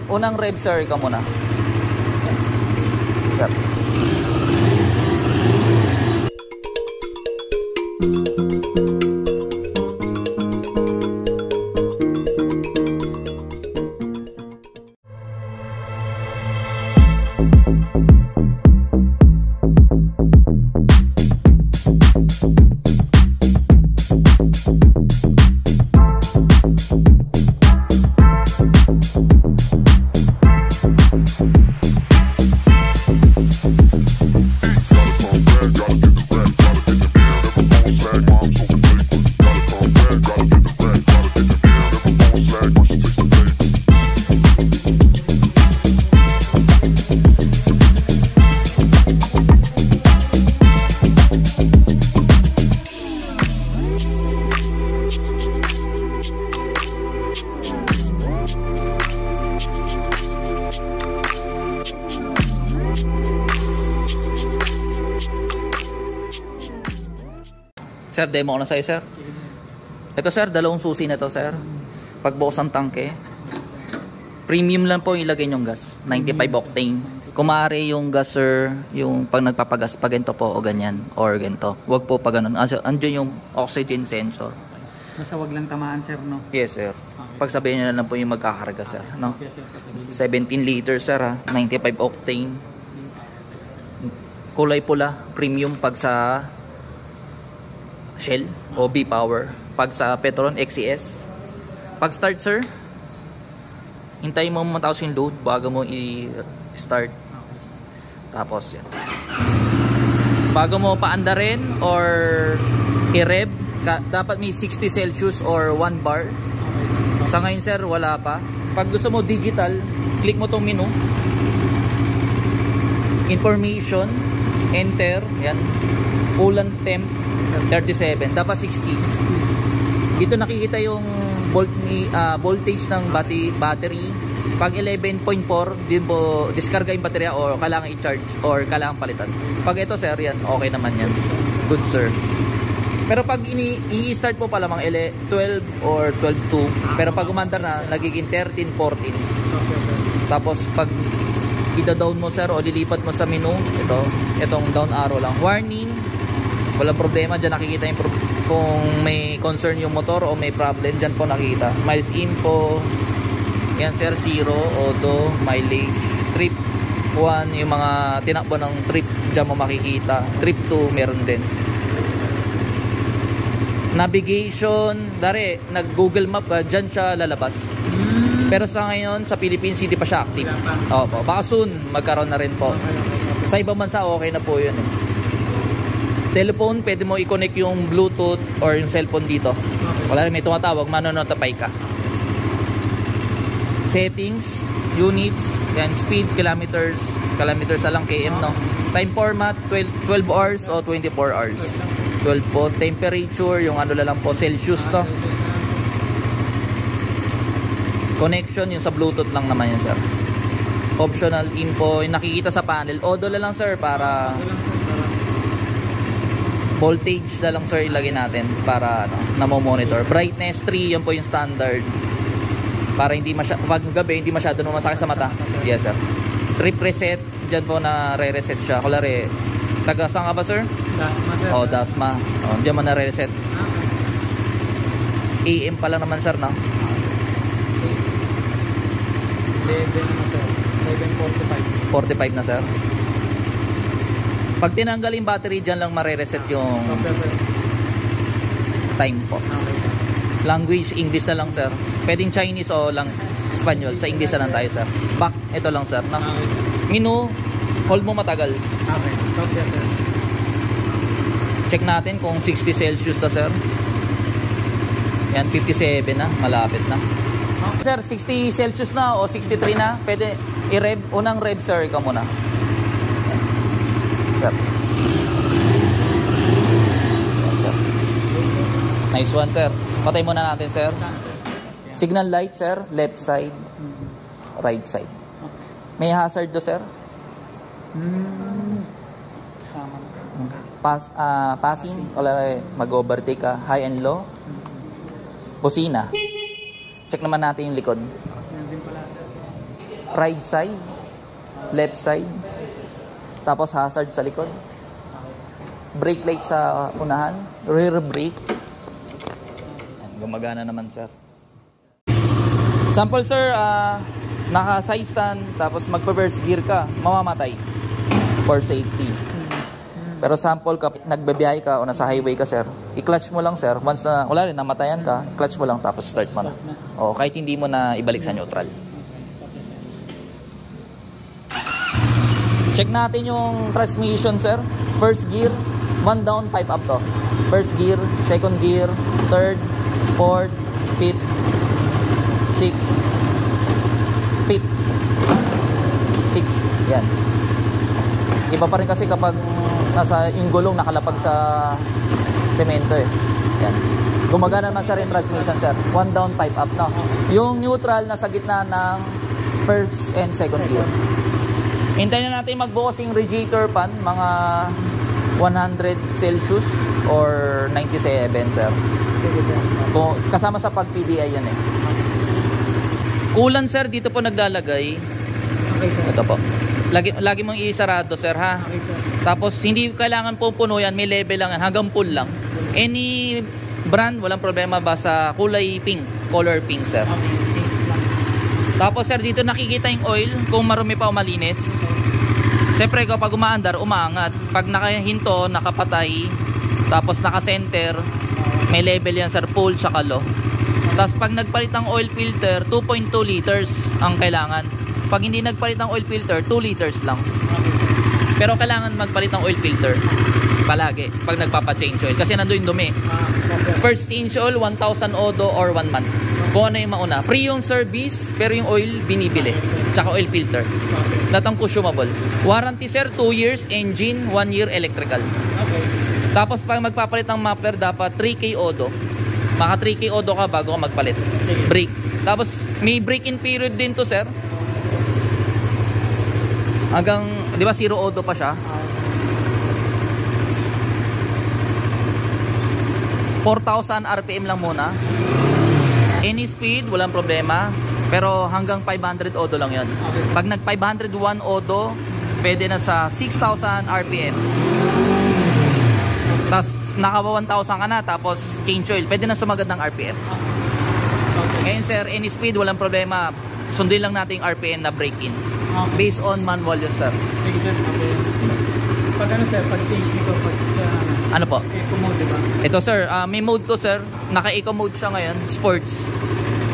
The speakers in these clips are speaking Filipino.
unang rev sir, ikaw muna. Sir. Sir, demo ko na sa'yo, sir. Ito, sir, dalawang susi na to, sir. Pagbukas ng tangke, premium lang po yung ilagay nyong gas. 95 octane. Kumari yung gas, sir, yung pag nagpapagas, pag ganito po o ganyan, or ganito. Huwag po pag ganun. Andiyan yung oxygen sensor. Basta wag lang tamaan, sir, no? Yes, sir. Pag sabihin nyo na lang po yung magkakarga, sir. No? Yes, sir. 17 liters, sir, ha? 95 octane. Kulay pula, premium pag sa Shell o B-Power. Pag sa Petron, XCS. Pag start, sir, hintayin mo matapos yung load bago mo i-start. Tapos yan. Bago mo paandarin or i-rev, dapat may 60 Celsius or 1 bar. Sa ngayon, sir, wala pa. Pag gusto mo digital, click mo tong menu. Information, enter, yan. Coolant temp 37, dapat 60. Dito nakikita yung voltage ng battery. Pag 11.4, din po diskarga yung baterya o kailangan i-charge or kailangan palitan. Pag ito, sir, yan, okay naman yan. Good, sir. Pero pag i-start po pa lamang 12 or 12.2, pero pag umandar na, nagiging 13.14. Tapos pag ida-down mo, sir, o lilipat mo sa menu, itong down arrow lang. Warning, walang problema, dyan nakikita yung kung may concern yung motor o may problem, dyan po nakikita. Miles info, yan, sir, 0, auto, mileage, trip 1, yung mga tinakbo ng trip, dyan mo makikita. Trip 2, meron din. Navigation, dari, nag-Google Map, dyan siya lalabas. Pero sa ngayon, sa Philippines, hindi pa siya active. Opo, baka soon, magkaroon na rin po. Sa ibang bansa, okay na po yun. Telephone, pwede mo i-connect yung Bluetooth or yung cellphone dito. Wala rin may tumatawag, manonotify ka. Settings, units, yan, speed, kilometers na lang km, no? Time format, 12 hours o 24 hours. 12 po. Temperature, yung ano lang po, Celsius, to. Connection, yung sa Bluetooth lang naman yan, sir. Optional info, yung nakikita sa panel. Odo lang, sir, para voltage na lang, sir, ilagay natin para namo-monitor. Brightness 3, yun po yung standard. Para hindi pag gabi, hindi masyado masakit sa mata. Yes, sir. Trip reset, dyan po na re-reset siya. Kulari, taga saan ka ba, sir? Dasma, sir. Oh, Dasma. Oh, dyan mo na re-reset. AM pa lang naman, sir, no? 11 na, sir. 7:45. 45 na, sir. Pag tinanggal yung battery, dyan lang mare-reset yung time po. Language, English na lang, sir. Pwedeng Chinese o lang Espanyol. Sa English na lang tayo, sir. Back, ito lang, sir, no? Menu, hold mo matagal. Okay, okay, sir. Check natin kung 60 Celsius na, sir. Yan, 57 na. Malapit na. Sir, 60 Celsius na o 63 na. Pwede i-rev. Unang rev, sir, ikaw muna. Sir. Yan, sir. Nice one, sir. Patay muna natin, sir. Signal light, sir. Left side. Right side. May hazard do, sir? Passing. Wala, mag-overtake ka. High and low. Busina. Check naman natin yung likod. right side, left side, tapos hazard sa likod. Brake light sa unahan, rear brake. Gumagana naman sir. Sample sir, naka side stand, tapos magpa-first gear ka, mamamatay for safety. Pero sample ka, nagbabiyahe ka o nasa highway ka sir, i-clutch mo lang sir. Once na, wala rin, namatayan ka, clutch mo lang tapos start mo na. O kahit hindi mo na ibalik sa neutral. Check natin yung transmission sir. First gear, 1 down, 5 up to. First gear, second gear, third, fourth, fifth, sixth, fifth, sixth. Yan. Iba pa rin kasi kapag nasa yung gulong nakalapag sa semento eh. Yan. Gumagana naman sir yung transmission sir. 1 down, 5 up no. Yung neutral nasa gitna ng first and second gear. Hintayin na natin magbukas yung radiator fan, mga 100 Celsius or 97 sir. Kasama sa pag-PDI yan eh. Coolant sir, dito po naglalagay. Okay, sir. Ito po. Lagi mong isarado sir ha. Okay, sir. Tapos hindi kailangan po puno yan, may level lang yan, hanggang full lang. Any brand, walang problema, basta kulay pink, color pink sir. Okay. Tapos sir, dito nakikita yung oil, kung marumi pa o malinis. Siyempre kapag umaandar, umaangat. Pag nakahinto, nakapatay, tapos naka-center, may level yan sir, full tsaka low. Tapos pag nagpalit ng oil filter, 2.2 liters ang kailangan. Pag hindi nagpalit ng oil filter, 2 liters lang. Pero kailangan magpalit ng oil filter palagi pag nagpapa-change oil kasi nandoon yung dumi. First change oil, 1,000 odo or 1 month. Kung ano yung mauna. Free yung service, pero yung oil binibili. Tsaka oil filter. Lahat ang consumable. Warranty sir, 2 years engine, 1 year electrical. Tapos pag magpapalit ng muffler, dapat 3K odo. Maka 3K odo ka bago ka magpalit. Brake. Tapos may break-in period din to sir. Hanggang, di ba 0 odo pa siya? 4,000 RPM lang muna. Any speed, walang problema. Pero hanggang 500 odo lang yon. Pag nag 501 odo, pwede na sa 6,000 RPM. Tapos naka 1,000 ka na, tapos change oil, pwede na sumagad ng RPM. Ngayon sir, any speed, walang problema. Sundin lang natin yung RPM na break-in. Based on manual yun sir. Sige sir, okay. Pag ano sir, pag change nito, pag sa ano po? eco mode, diba? Ito sir, may mode to sir. Naka-eco mode siya ngayon, sports.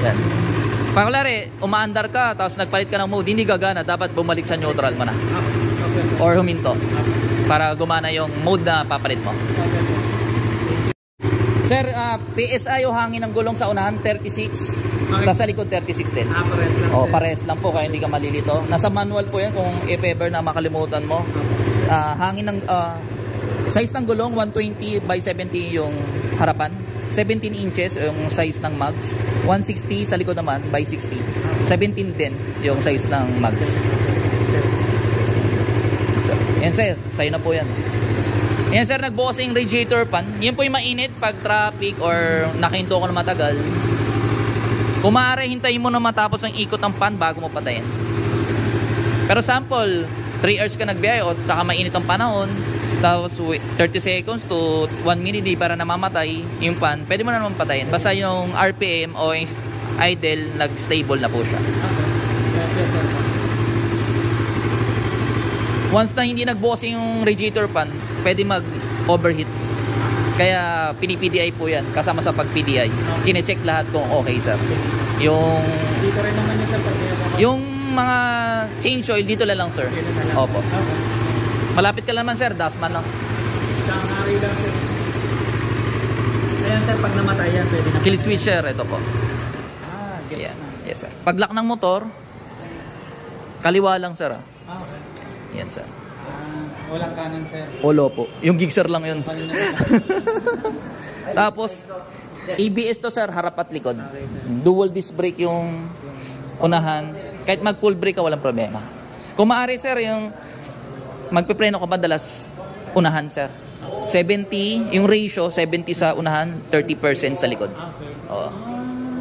Yan. Pagkalari, umaandar ka, tapos nagpalit ka ng mode, hindi gagana, dapat bumalik sa neutral mo na. Okay, sir. Or huminto. Para gumana yung mode na papalit mo. Okay, sir. Sir, PSI o hangin ng gulong sa unahan, 36. Okay. Sa likod, 36 din. Pares lang. O, sir. pares lang po, kaya hindi ka malilito. Nasa manual po yan kung if ever na makalimutan mo. Hangin ng, size ng gulong, 120 by 70 yung harapan. 17 inches yung size ng mags. 160 sa likod naman by 60. 17 din yung size ng mags. So, yan sir, sa'yo na po yan. Yan sir, nagbukas yung radiator fan. Yan po yung mainit pag traffic or nakahinto ka na matagal. Kung maaari, hintayin mo na matapos ang ikot ng fan bago mo patayin. Pero sample, 3 hours ka nagbiyahe o tsaka mainit ang panahon, tapos 30 seconds to 1 minute di para namamatay yung fan, pwede mo na naman patayin. Basta yung RPM o yung idle, nag-stable na po siya. Okay, sir. Once na hindi nagbukas yung radiator fan, pwede mag-overheat. Kaya pini-PDI po yan, kasama sa pag-PDI. Chine-check lahat kung okay sir. Yung Dito rin naman yung sir. yung mga change oil dito lang sir. Dito na lang. Opo. Okay. Malapit ka naman sir, Dasman no. Tangari lang sir. Ayan sir, pag namatay yan, pwede na. Kill switcher, ito po. Gets Yan. na. Yes sir. Pag lock ng motor, kaliwa lang sir. Okay. Yan sir. Walang kanan sir. Olo po. Yung gigser lang yun. Kanina Tapos, ABS to sir, harap at likod. Okay, sir. Dual disc brake yung unahan. Kahit mag full brake ka, walang problema. Kung maaari sir, yung magpipreno ka madalas, unahan sir. 70, yung ratio, 70 sa unahan, 30% sa likod. Okay. Oo.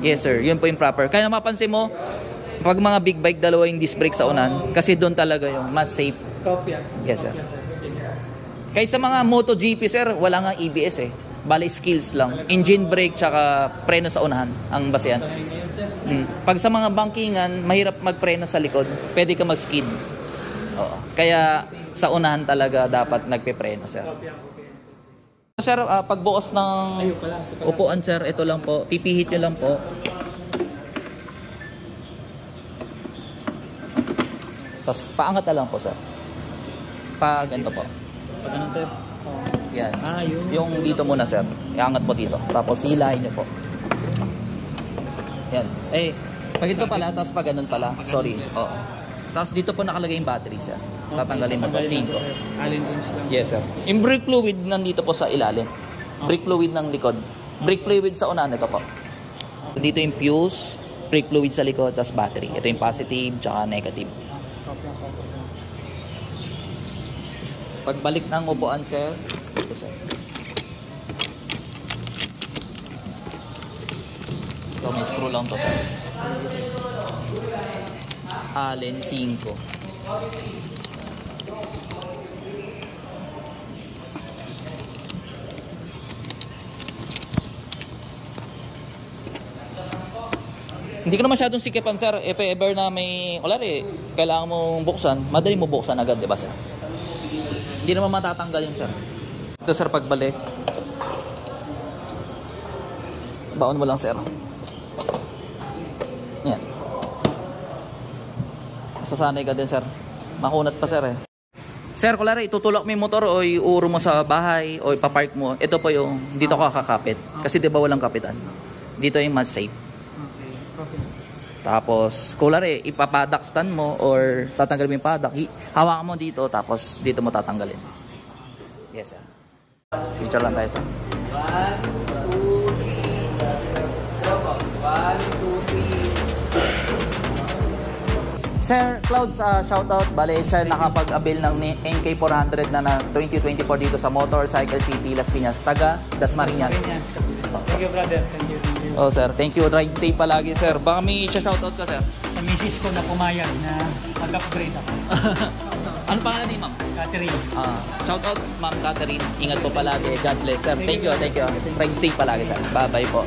Yes sir, yun po yung proper. Kaya mapapansin mo, Pag mga big bike, dalawa yung disc brake sa unahan. Kasi doon talaga yung mas safe. Kopya. Yes, sir. Kahit sa mga MotoGP, sir, wala nga EBS eh. Bali skills lang. Engine brake tsaka preno sa unahan ang basehan. Pag sa mga bankingan, mahirap magpreno sa likod. Pwede ka mag-skid. Oo. Kaya sa unahan talaga dapat nagpe-preno, sir. Sir, pagbukas ng upuan, sir, ito lang po. Pipihit nyo lang po. Tapos paangat na lang po, sir. Ganito po. Pag ganun, sir? Yan. Yun. Yung dito muna, sir. Iangat mo dito. Tapos hilahin nyo po. Yan. Pag ito pala, tapos pag ganun pala. Sorry. Oo. Tapos dito po nakalagay yung battery, sir. Tatanggalin mo to. 5. Allen wrench lang. Yes, sir. Yung brake fluid nandito po sa ilalim. Brake fluid ng likod. Brake fluid sa unahan. Ito po. Dito yung fuse, brake fluid sa likod, tapos battery. Ito yung positive, tsaka negative. Pagbalik ng upuan, sir. Ito, sir. Ito, may screw lang to, sir. Allen 5. Hindi ko na masyadong sikipan, sir. If ever na may, kailangan mong buksan, madali mo buksan agad, di ba, sir? Hindi naman matatanggal yun, sir. Ito, sir, pagbalik. Baon mo lang, sir. Yan. Masasanay ka din, sir. Makunat pa, sir, eh. Sir, itutulak mo yung motor o iuuro mo sa bahay o ipapark mo. Ito po yung, dito ka kakapit. Kasi di ba walang kapitan? Dito yung mas safe. Tapos, ipapadak stand mo or tatanggalin mo yung padak. Hawakan mo dito, tapos dito mo tatanggalin. Yes, sir. Picture lang tayo, sir. 1, 2, 3. Sir Clouds, shoutout. Bale, siya nakapag-avail ng NK400 na 2024 dito sa Motorcycle City, Las Piñas, taga Dasmariñas. Thank you, brother. Thank you. Oh, sir. Thank you. Ride safe palagi, sir. Baka may shoutout ka, sir. Sa misis ko na pumayag na mag-upgrade ako. Ano pangalan ni ma'am? Catherine. Shoutout, ma'am Catherine. Ingat po palagi. God bless, sir. Thank you. Ride safe palagi, sir. Bye-bye po.